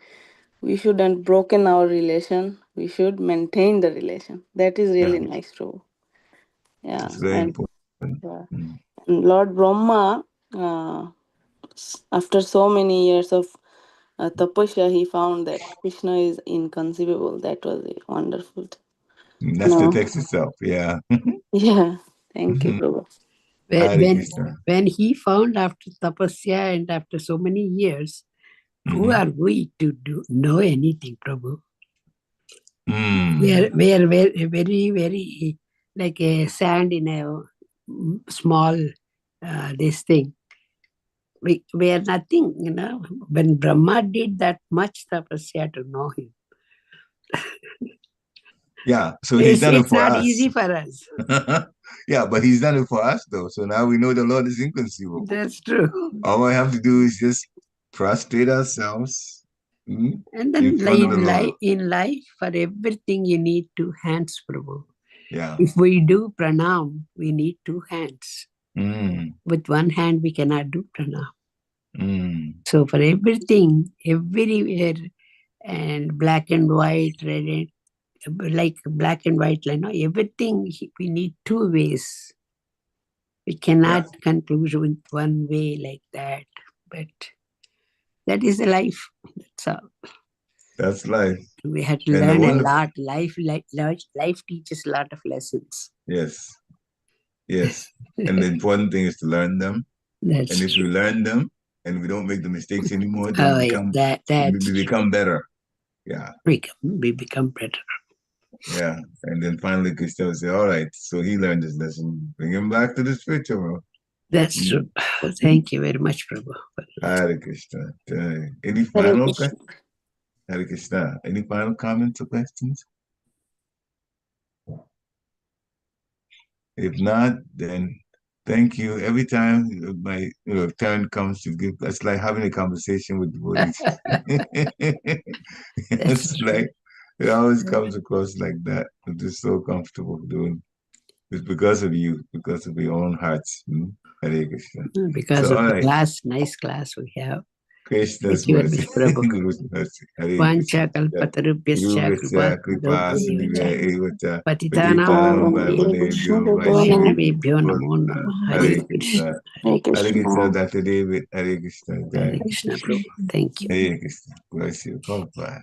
we shouldn't broken our relation. We should maintain the relation. That is really nice, Prabhu. Yeah, it's very important. Lord Brahma, after so many years of tapasya, he found that Krishna is inconceivable. That was wonderful. That's the text itself, yeah. Yeah, thank you, Prabhu. When he found after tapasya and after so many years, who are we to know anything, Prabhu? We are very, very like a sand in a small this thing. We are nothing, you know. When Brahma did that much tapasya to know him. Yeah, so he's done it for us. It's not easy for us. Yeah, but he's done it for us though. So now we know the Lord is inconceivable. That's true. All I have to do is just prostrate ourselves. And then in life, for everything you need 2 hands, Prabhu. Yeah. If we do pranam, we need 2 hands. With 1 hand, we cannot do pranam. So for everything, everywhere, and black and white, red and like black and white, you know, everything we need 2 ways. We cannot conclude with 1 way like that. But that is the life. That's all. That's life. We had to learn a lot. Life teaches a lot of lessons. Yes. Yes. And the important thing is to learn them. That's and if true. we learn them and we don't make the mistakes anymore, then we become better. Yeah. We become better. Yeah. And then finally Krishna will say, all right, so he learned his lesson. Bring him back to the spiritual world. That's true. Thank you very much, Prabhu. Hare Krishna. Any final questions? Hare Krishna. Any final comments or questions? If not, then thank you. Every time my turn comes to give, it's like having a conversation with devotees. It's like it always comes across like that. I'm just so comfortable doing. It's because of you, because of your own hearts. Hare Krishna. Because of the class, nice class we have. Krishna's mercy. Vancha kalpatarubhyascha kripa patitanam vaishnavebhyo namo namah. Hare Krishna. Hare Krishna, Dr. David. Hare Krishna. Hare Krishna, Prabhu. Thank you. Hare Krishna. Bless you. Come by.